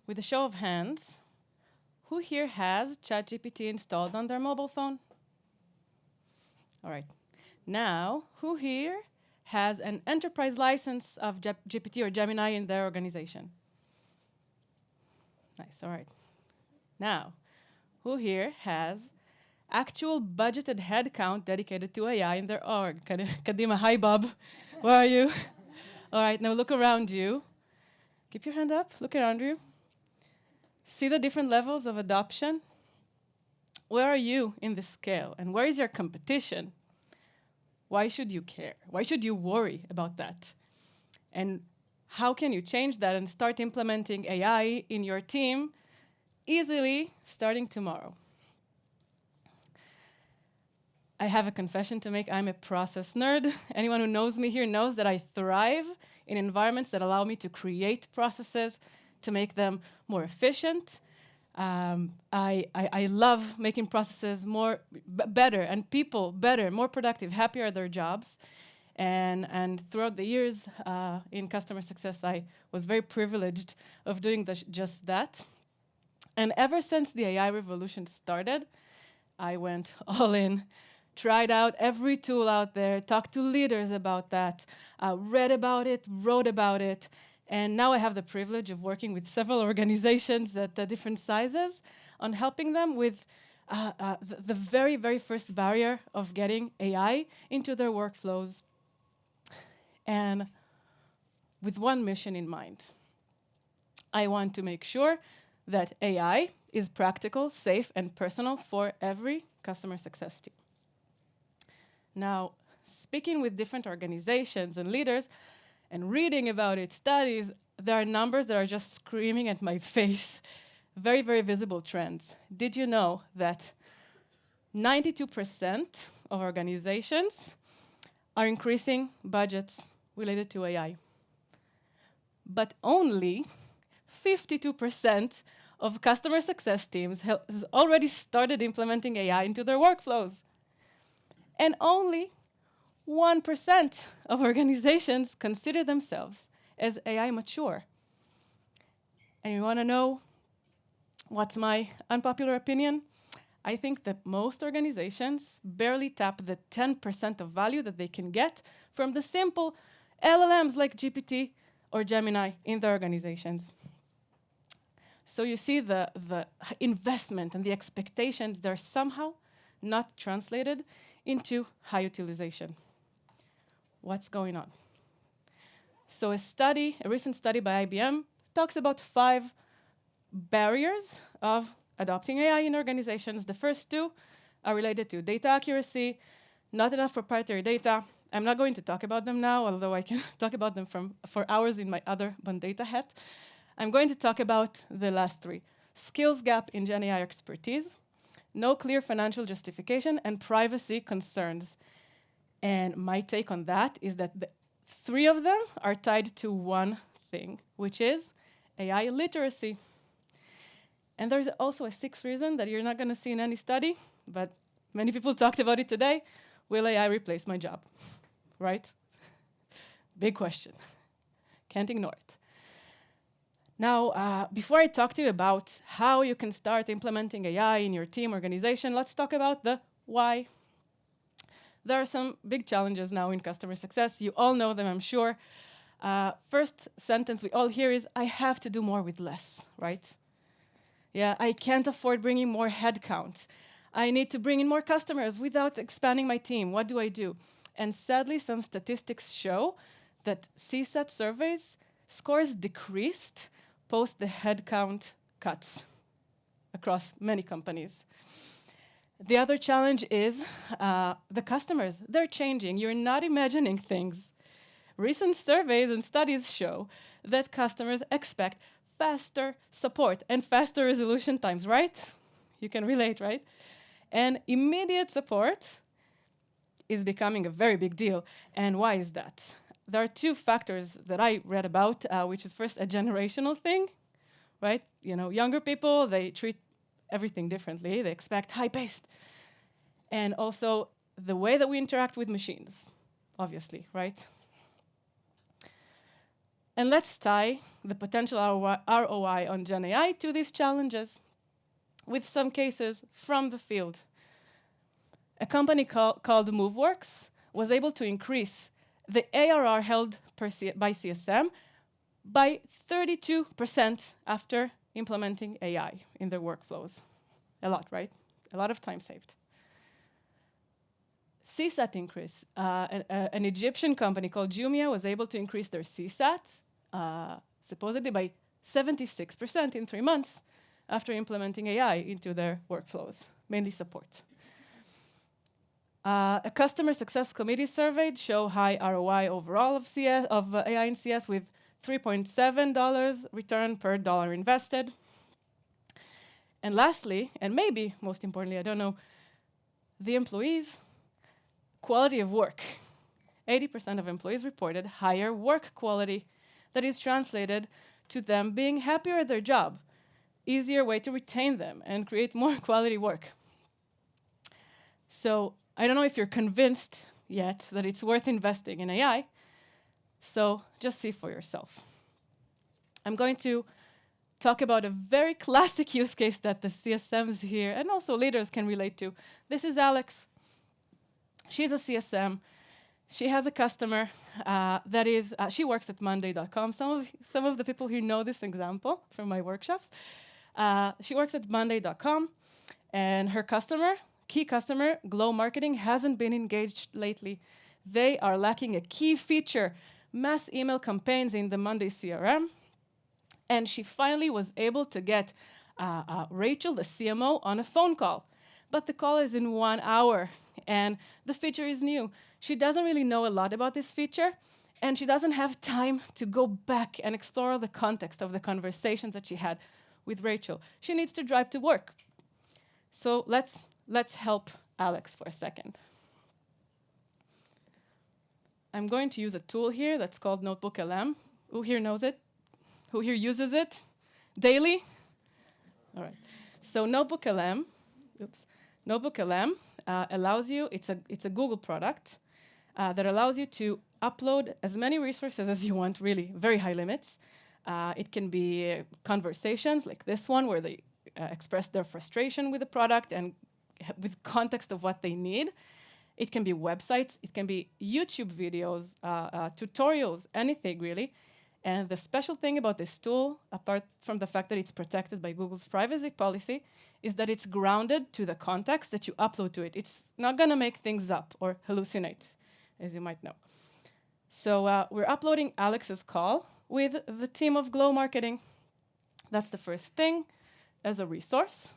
with a show of hands, who here has ChatGPT installed on their mobile phone? All right. Now, who here has an enterprise license of GPT or Gemini in their organization? Nice, all right. Now, who here has actual budgeted headcount dedicated to AI in their org? Kadima, hi Bob, where are you? All right, now look around you. Keep your hand up, look around you. See the different levels of adoption? Where are you in the scale? And where is your competition? Why should you care? Why should you worry about that? And how can you change that and start implementing AI in your team easily starting tomorrow? I have a confession to make. I'm a process nerd. Anyone who knows me here knows that I thrive in environments that allow me to create processes, to make them more efficient. I love making processes better and people better, more productive, happier at their jobs. And throughout the years in customer success, I was very privileged of doing just that. And ever since the AI revolution started, I went all in, tried out every tool out there, talked to leaders about that, read about it, wrote about it, and now I have the privilege of working with several organizations at different sizes on helping them with the very, very first barrier of getting AI into their workflows, and with one mission in mind. I want to make sure that AI is practical, safe, and personal for every customer success team. Now, speaking with different organizations and leaders and reading about it, studies, there are numbers that are just screaming at my face. Very, very visible trends. Did you know that 92% of organizations are increasing budgets related to AI? But only 52% of customer success teams has already started implementing AI into their workflows. And only 1% of organizations consider themselves as AI mature. And you want to know what's my unpopular opinion? I think that most organizations barely tap the 10% of value that they can get from the simple LLMs like GPT or Gemini in their organizations. So you see the investment and the expectations, they're somehow not translated into high utilization. What's going on? So a recent study by IBM talks about 5 barriers of adopting AI in organizations. The first 2 are related to data accuracy, not enough proprietary data. I'm not going to talk about them now, although I can talk about them for hours in my other Bandata hat. I'm going to talk about the last 3. Skills gap in Gen AI expertise, no clear financial justification, and privacy concerns. And my take on that is that the 3 of them are tied to one thing, which is AI literacy. And there's also a 6th reason that you're not going to see in any study, but many people talked about it today. Will AI replace my job? Right? Big question. Can't ignore it. Now, before I talk to you about how you can start implementing AI in your team organization, let's talk about the why. There are some big challenges now in customer success. You all know them, I'm sure. First sentence we all hear is, I have to do more with less, right? Yeah, I can't afford bringing more headcount. I need to bring in more customers without expanding my team. What do I do? And sadly, some statistics show that CSAT surveys scores decreased post the headcount cuts across many companies. The other challenge is the customers. They're changing. You're not imagining things. Recent surveys and studies show that customers expect faster support and faster resolution times, right? You can relate, right? And immediate support is becoming a very big deal. And why is that? There are 2 factors that I read about, which is first a generational thing, right? You know, younger people, they treat everything differently. They expect high-paced. And also the way that we interact with machines, obviously, right? And let's tie the potential ROI on Gen AI to these challenges with some cases from the field. A company called MoveWorks was able to increase the ARR held by CSM by 32% after implementing AI in their workflows. A lot, right? A lot of time saved. CSAT increase. An Egyptian company called Jumia was able to increase their CSAT supposedly by 76% in 3 months after implementing AI into their workflows, mainly support. A customer success committee survey show high ROI overall of AI in CS with $3.7 return per dollar invested. And lastly, and maybe most importantly, I don't know, the employees' quality of work. 80% of employees reported higher work quality that is translated to them being happier at their job, easier way to retain them and create more quality work. So I don't know if you're convinced yet that it's worth investing in AI, so just see for yourself. I'm going to talk about a very classic use case that the CSMs here and also leaders can relate to. This is Alex. She's a CSM. She has a customer that is, she works at Monday.com. Some of the people here know this example from my workshops. She works at Monday.com, and her customer, key customer, Glow Marketing, hasn't been engaged lately. They are lacking a key feature, mass email campaigns in the Monday CRM. And she finally was able to get Rachel, the CMO, on a phone call. But the call is in 1 hour, and the feature is new. She doesn't really know a lot about this feature, and she doesn't have time to go back and explore the context of the conversations that she had with Rachel. She needs to drive to work. So let's help Alex for a second. I'm going to use a tool here that's called Notebook LM. Who here knows it? Who here uses it daily? All right. So Notebook LM allows you, it's a Google product that allows you to upload as many resources as you want, really, very high limits. It can be conversations like this one where they express their frustration with the product and with context of what they need. It can be websites, it can be YouTube videos, tutorials, anything really. And the special thing about this tool, apart from the fact that it's protected by Google's privacy policy, is that it's grounded to the context that you upload to it. It's not going to make things up or hallucinate, as you might know. So we're uploading Alex's call with the team of Glow Marketing. That's the first thing as a resource.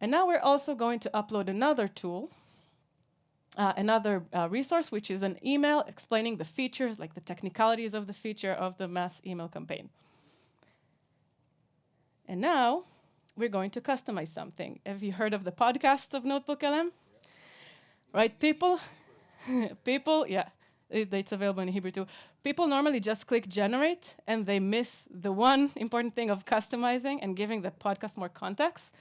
And now we're also going to upload another tool, another resource, which is an email explaining the features, like the technicalities of the feature of the mass email campaign. And now we're going to customize something. Have you heard of the podcast of Notebook LM? Right, people? People, yeah, it's available in Hebrew too. People normally just click generate, and they miss the one important thing of customizing and giving the podcast more context.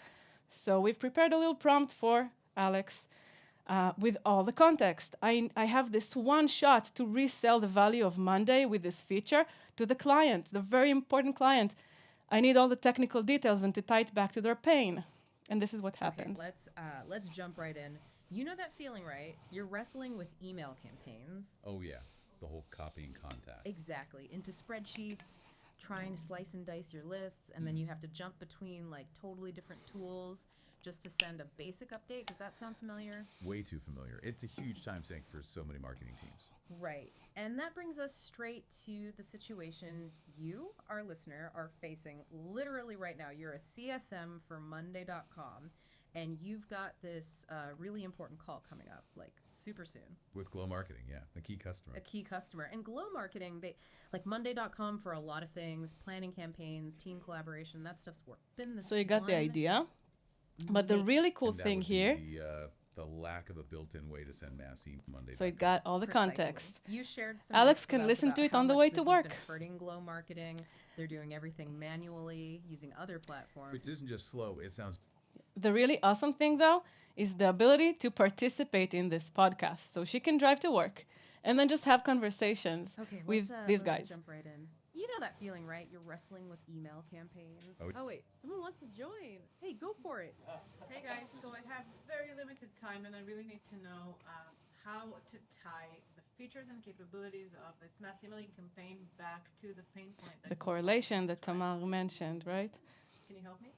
So we've prepared a little prompt for Alex with all the context. I have this one shot to resell the value of Monday with this feature to the client, the very important client. I need all the technical details and to tie it back to their pain. And this is what happens. Okay, let's jump right in. You know that feeling, right? You're wrestling with email campaigns. Oh yeah, the whole copy and contact. Exactly. Into spreadsheets, trying to slice and dice your lists, and then you have to jump between like totally different tools just to send a basic update. Does that sound familiar? Way too familiar. It's a huge time sink for so many marketing teams. Right. And that brings us straight to the situation you, our listener, are facing literally right now. You're a CSM for Monday.com, and you've got this really important call coming up, like super soon. With Glow Marketing, yeah, a key customer. A key customer. And Glow Marketing, they like Monday.com for a lot of things, planning campaigns, team collaboration, that stuff's been this. So you got the idea. But the really cool thing here, the lack of a built-in way to send mass email Monday. So it got all the context. You shared some. Alex can listen to it on the way to work. This has been hurting Glow Marketing. They're doing everything manually using other platforms. It isn't just slow. It sounds. The really awesome thing, though, is the ability to participate in this podcast. So she can drive to work and then just have conversations Okay, with let's, these let's guys. jump right in. You know that feeling, right? You're wrestling with email campaigns. Oh. Oh wait, someone wants to join. Hey, go for it. Hey guys, so I have very limited time and I really need to know how to tie the features and capabilities of this mass emailing campaign back to the pain point. That The Google correlation that described. Tamar mentioned, right? Can you help me?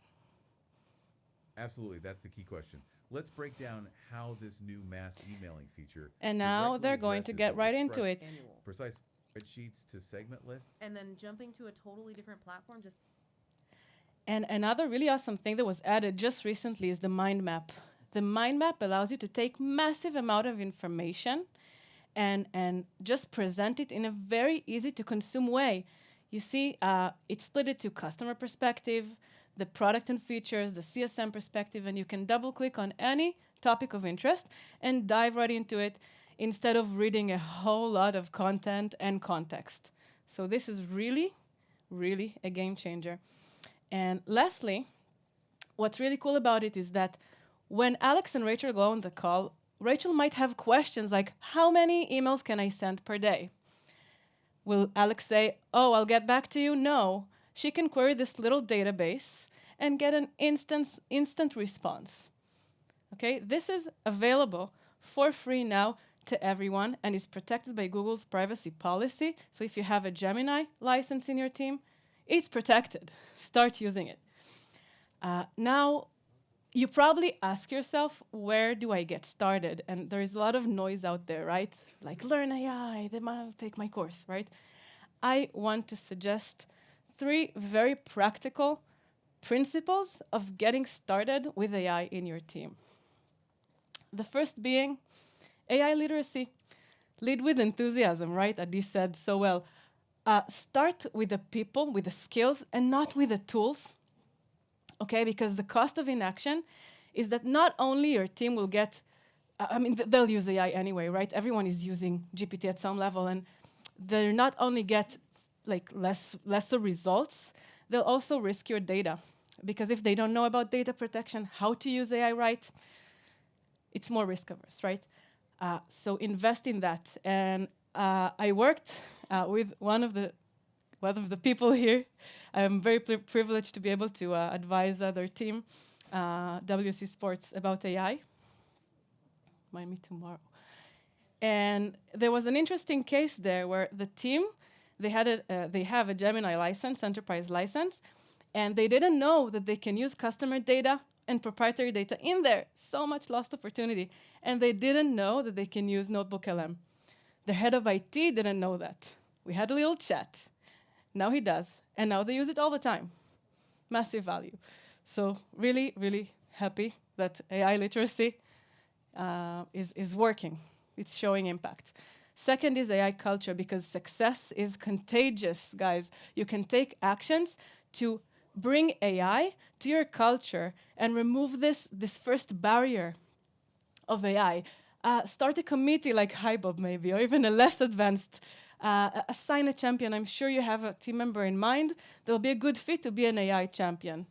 Absolutely, that's the key question. Let's break down how this new mass emailing feature. And now directly they're going to addresses get what right was into it. Annual. Precise spreadsheets to segment lists. And then jumping to a totally different platform, just And another really awesome thing that was added just recently is the mind map. The mind map allows you to take massive amount of information and just present it in a very easy to consume way. You see, it's split it to customer perspective, the product and features, the CSM perspective, and you can double click on any topic of interest and dive right into it instead of reading a whole lot of content and context. So this is really, really a game changer. And lastly, what's really cool about it is that when Alex and Rachel go on the call, Rachel might have questions like, how many emails can I send per day? Will Alex say, oh, I'll get back to you? No. She can query this little database and get an instant response. Okay, this is available for free now to everyone and is protected by Google's privacy policy. So if you have a Gemini license in your team, it's protected. Start using it. Now, you probably ask yourself, where do I get started? And there is a lot of noise out there, right? Like, learn AI, then I'll take my course, right? I want to suggest 3 very practical principles of getting started with AI in your team. The first being AI literacy. Lead with enthusiasm, right? Adi said so well. Start with the people, with the skills, and not with the tools. Okay, because the cost of inaction is that not only your team will get, they'll use AI anyway, right? Everyone is using GPT at some level, and they'll not only get like lesser results, they'll also risk your data. Because if they don't know about data protection, how to use AI right, it's more risk averse, right? So invest in that. And I worked with one of the people here. I'm very privileged to be able to advise their team, WC Sports, about AI. Mind me tomorrow. And there was an interesting case there where the team, they have a Gemini license, enterprise license, and they didn't know that they can use customer data and proprietary data in there. So much lost opportunity. And they didn't know that they can use Notebook LM. The head of IT didn't know that. We had a little chat. Now he does. And now they use it all the time. Massive value. So really, really happy that AI literacy is working. It's showing impact. Second is AI culture, because success is contagious, guys. You can take actions to bring AI to your culture and remove this first barrier of AI. Start a committee like HiBob maybe, or even a less advanced. Assign a champion. I'm sure you have a team member in mind. There'll be a good fit to be an AI champion.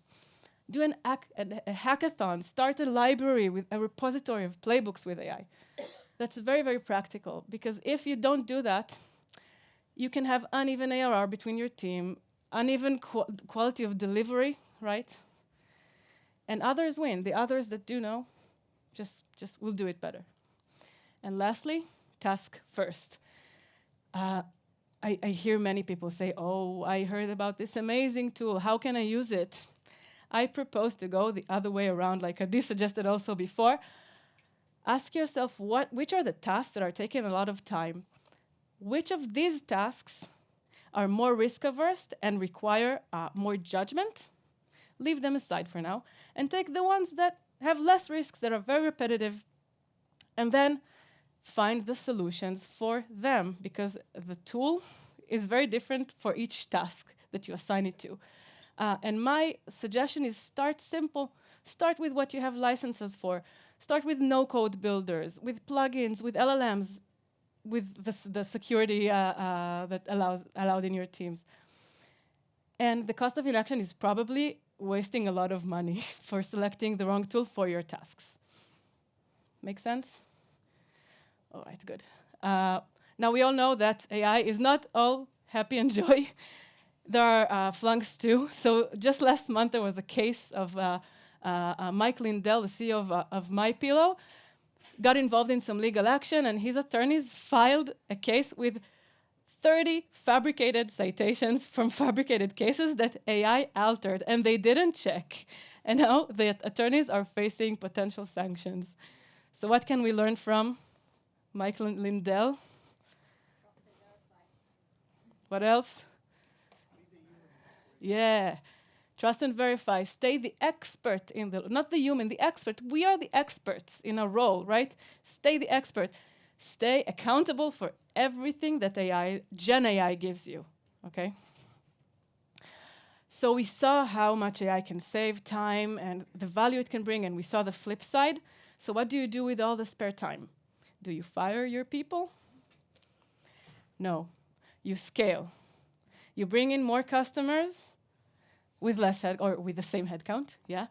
Do a hackathon. Start a library with a repository of playbooks with AI. That's very, very practical, because if you don't do that, you can have uneven ARR between your team, uneven quality of delivery, right? And others win. The others that do know just will do it better. And lastly, task first. I hear many people say, oh, I heard about this amazing tool. How can I use it? I propose to go the other way around, like Adi suggested also before. Ask yourself, which are the tasks that are taking a lot of time? Which of these tasks are more risk-averse and require more judgment? Leave them aside for now, and take the ones that have less risks, that are very repetitive, and then find the solutions for them, because the tool is very different for each task that you assign it to. And my suggestion is start simple. Start with what you have licenses for. Start with no-code builders, with plugins, with LLMs, with the security that allowed in your teams. And the cost of inaction is probably wasting a lot of money for selecting the wrong tool for your tasks. Make sense? All right, good. Now, we all know that AI is not all happy and joy. There are flunks too. So just last month, there was a case of Mike Lindell, the CEO of MyPillow, got involved in some legal action, and his attorneys filed a case with 30 fabricated citations from fabricated cases that AI altered, and they didn't check. And now the attorneys are facing potential sanctions. So what can we learn from Michael Lindell? What else? Yeah. Trust and verify. Stay the expert in the, not the human, the expert. We are the experts in our role, right? Stay the expert. Stay accountable for everything that Gen AI gives you, okay? So we saw how much AI can save time and the value it can bring, and we saw the flip side. So what do you do with all the spare time? Do you fire your people? No. You scale. You bring in more customers with less head or with the same headcount, yeah.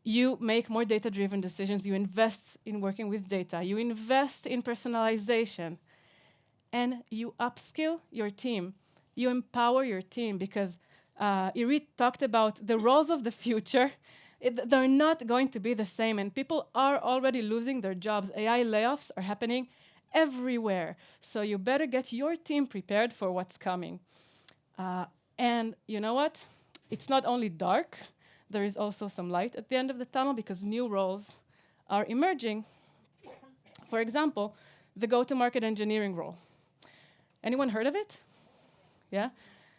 You make more data-driven decisions. You invest in working with data. You invest in personalization, and you upskill your team. You empower your team because Irit talked about the roles of the future. They're not going to be the same, and people are already losing their jobs. AI layoffs are happening everywhere. So you better get your team prepared for what's coming. And you know what? It's not only dark, there is also some light at the end of the tunnel because new roles are emerging. For example, the go-to-market engineering role. Anyone heard of it? Yeah?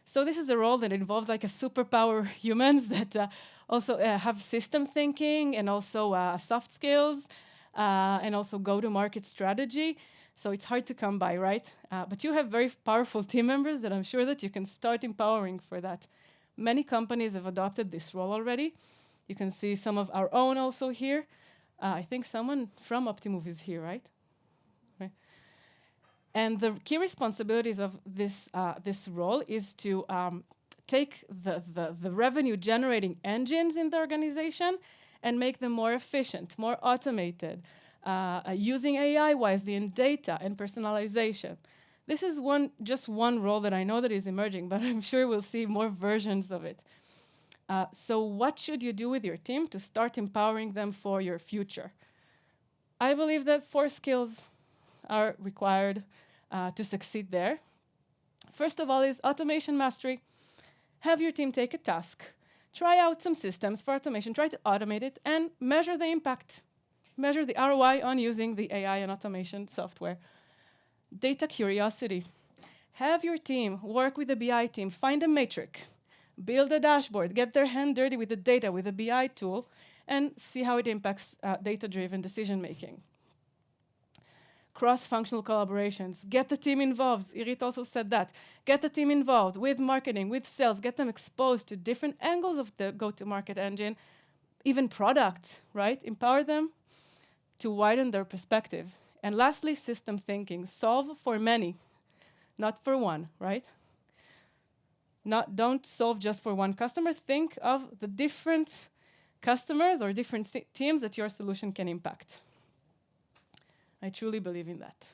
So this is a role that involves like a superpower humans that also have system thinking and also soft skills and also go-to-market strategy. So it's hard to come by, right? But you have very powerful team members that I'm sure that you can start empowering for that. Many companies have adopted this role already. You can see some of our own also here. I think someone from Optimove is here, right? Right. And the key responsibilities of this role is to take the revenue-generating engines in the organization and make them more efficient, more automated, using AI wisely in data and personalization. This is just one role that I know that is emerging, but I'm sure we'll see more versions of it. So what should you do with your team to start empowering them for your future? I believe that 4 skills are required to succeed there. First of all is automation mastery. Have your team take a task, try out some systems for automation, try to automate it, and measure the impact. Measure the ROI on using the AI and automation software. Data curiosity. Have your team work with the BI team, find a metric, build a dashboard, get their hand dirty with the data with a BI tool, and see how it impacts data-driven decision-making. Cross-functional collaborations. Get the team involved. Irit also said that. Get the team involved with marketing, with sales. Get them exposed to different angles of the go-to-market engine, even product, right? Empower them to widen their perspective. And lastly, system thinking. Solve for many, not for one, right? Don't solve just for one customer. Think of the different customers or different teams that your solution can impact. I truly believe in that.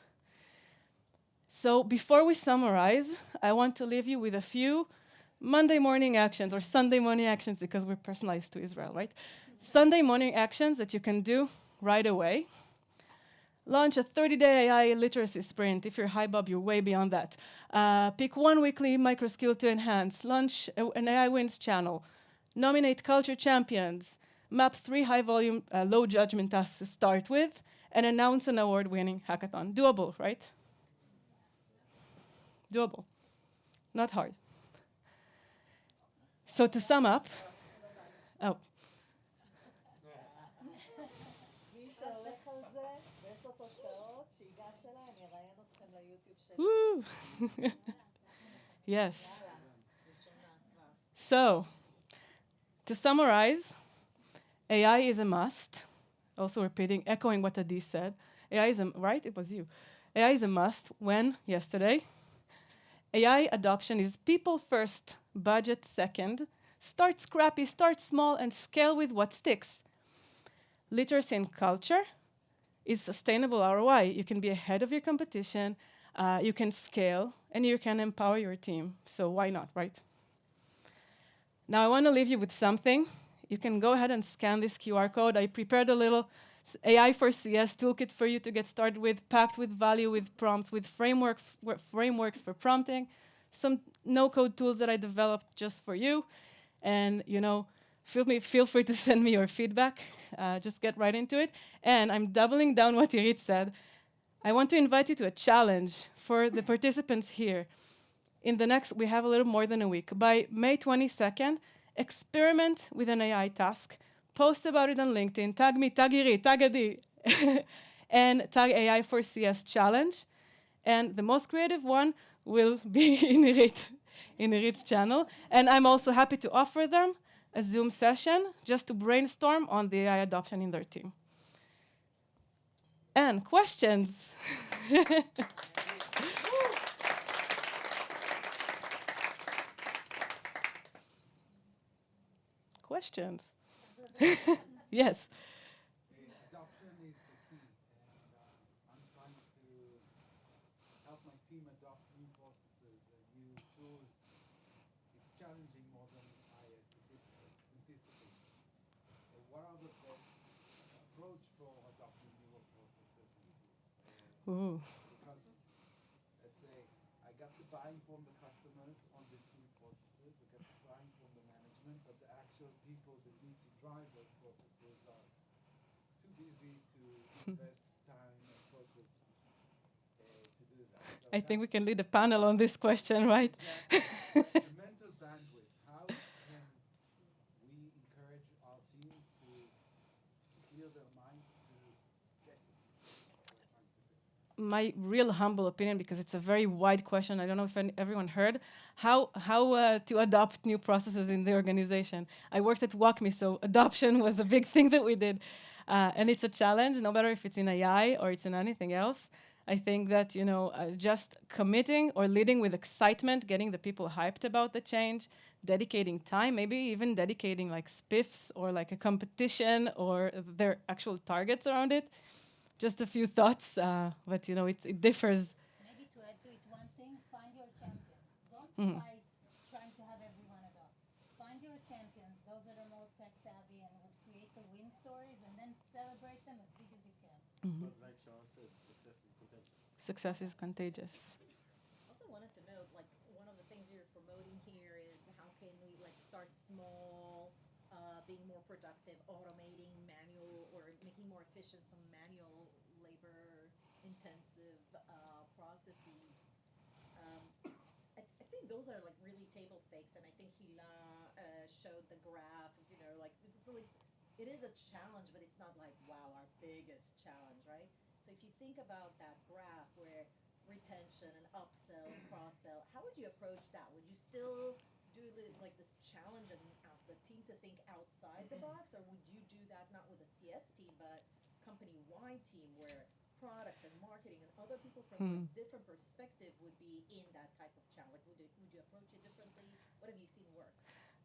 So before we summarize, I want to leave you with a few Monday morning actions or Sunday morning actions because we're personalized to Israel, right? Sunday morning actions that you can do right away. Launch a 30-day AI literacy sprint. If you're HiBob, you're way beyond that. Pick one weekly micro skill to enhance. Launch an AI wins channel. Nominate culture champions. Map 3 high-volume, low-judgment tasks to start with. And announce an award-winning hackathon. Doable, right? Doable. Not hard. So to sum up, oh. Woo. Yes. So, to summarize, AI is a must. Also repeating, echoing what Adi said. AI is right? It was you. AI is a must. When? Yesterday. AI adoption is people first, budget second. Start scrappy, start small, and scale with what sticks. Literacy and culture is sustainable ROI. You can be ahead of your competition, You can scale, and you can empower your team. So why not, right? Now I want to leave you with something. You can go ahead and scan this QR code. I prepared a little AI for CS toolkit for you to get started with, packed with value, with prompts, with frameworks for prompting, some no-code tools that I developed just for you. And feel free to send me your feedback. Just get right into it. And I'm doubling down what Irit said. I want to invite you to a challenge for the participants here. We have a little more than a week. By May 22nd, experiment with an AI task. Post about it on LinkedIn. Tag me, tag Irit, tag Adi. And tag AI for CS challenge. And the most creative one will be in Irit's channel. And I'm also happy to offer them a Zoom session just to brainstorm on the AI adoption in their team. And questions? Questions? Yes. Adoption is the key, and I'm trying to help my team adopt new processes and new tools. It's challenging more than I had anticipated. What are the best approach for adopting newer processes and tools? Ooh. Because let's say I got the buy-in from the customers on these new processes, I got the buy-in from the management, but the actual people that need to drive those processes are too busy to invest time and focus to do that. So I think we that's can lead a panel on this question, right? exactly the mental bandwidth. How can we encourage our team to clear their minds to get it what we're trying to do? My real humble opinion, because it's a very wide question. I don't know if everyone heard how to adopt new processes in the organization. I worked at WalkMe, so adoption was a big thing that we did, and it's a challenge. No matter if it's in AI or it's in anything else. I think that just committing or leading with excitement, getting the people hyped about the change, dedicating time, maybe even dedicating like spiffs or like a competition or their actual targets around it. Just a few thoughts, but it differs. Maybe to add to it one thing, find your champions. Don't fight trying to have everyone adopt. Find your champions, those that are more tech savvy and would create the win stories, and then celebrate them as big as you can. Because like Sharon said, success is contagious. Success is contagious. Also wanted to note, like, one of the things you're promoting here is how can we like start small, being more productive, automating manual or making more efficient some manual labor intensive processes. I think those are like really table stakes, and I think Hila showed the graph of, like it is a challenge, but it's not like, wow, our biggest challenge, right? So if you think about that graph where retention and upsell and cross-sell, how would you approach that? Would you still do like this challenge and ask the team to think outside the box, or would you do that not with a CS team but company-wide team where product and marketing and other people from a different perspective would be in that type of challenge? Would you approach it differently? What have you seen work?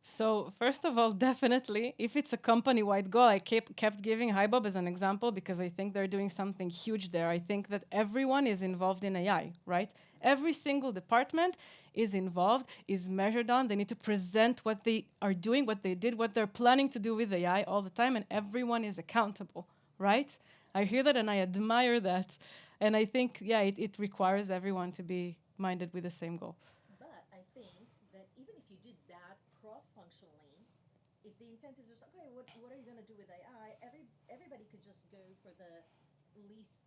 So first of all, definitely, if it's a company-wide goal, I kept giving HiBob as an example because I think they're doing something huge there. I think that everyone is involved in AI, right? Every single department is involved, is measured on. They need to present what they are doing, what they did, what they're planning to do with AI all the time, and everyone is accountable, right? I hear that and I admire that. And I think, it requires everyone to be minded with the same goal. But I think that even if you did that cross-functionally, if the intent is just, okay, what are you going to do with AI? Everybody could just go for the least,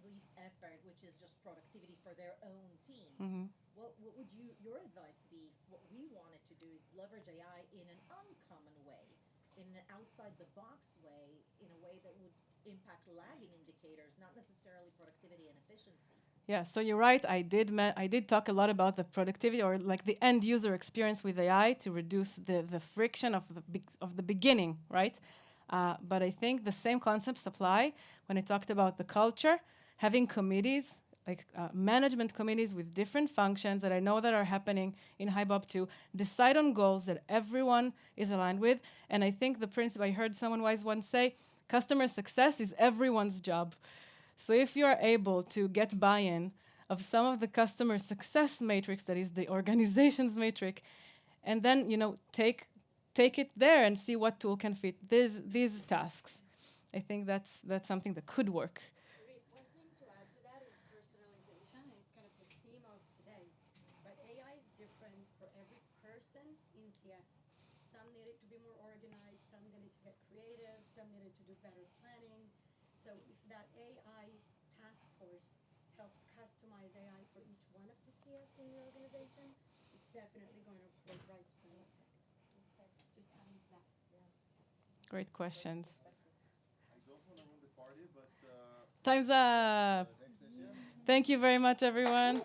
least effort, which is just productivity for their own team. What would your advice be? What we wanted to do is leverage AI in an uncommon way, in an outside-the-box way, in a way that would impact lagging indicators, not necessarily productivity and efficiency. Yeah, so you're right. I did talk a lot about the productivity or like the end user experience with AI to reduce the friction of the beginning, right? But I think the same concepts apply when I talked about the culture, having committees, like management committees with different functions that I know that are happening in HiBob too, decide on goals that everyone is aligned with. And I think the principle, I heard someone wise once say, customer success is everyone's job. So if you are able to get buy-in of some of the customer success matrix, that is the organization's matrix, and then take it there and see what tool can fit these tasks. I think that's something that could work. One thing to add to that is personalization, and it's kind of the theme of today. But AI is different for every person in CS. Some need it to be more organized, some need it to get creative, some need it to do better planning. So if that AI task force helps customize AI for each one of the CS in the organization, it's definitely going to create widespread effect. So just adding to that. Yeah. Great questions. I don't want to run the party, but Time's up. next session. Thank you very much, everyone.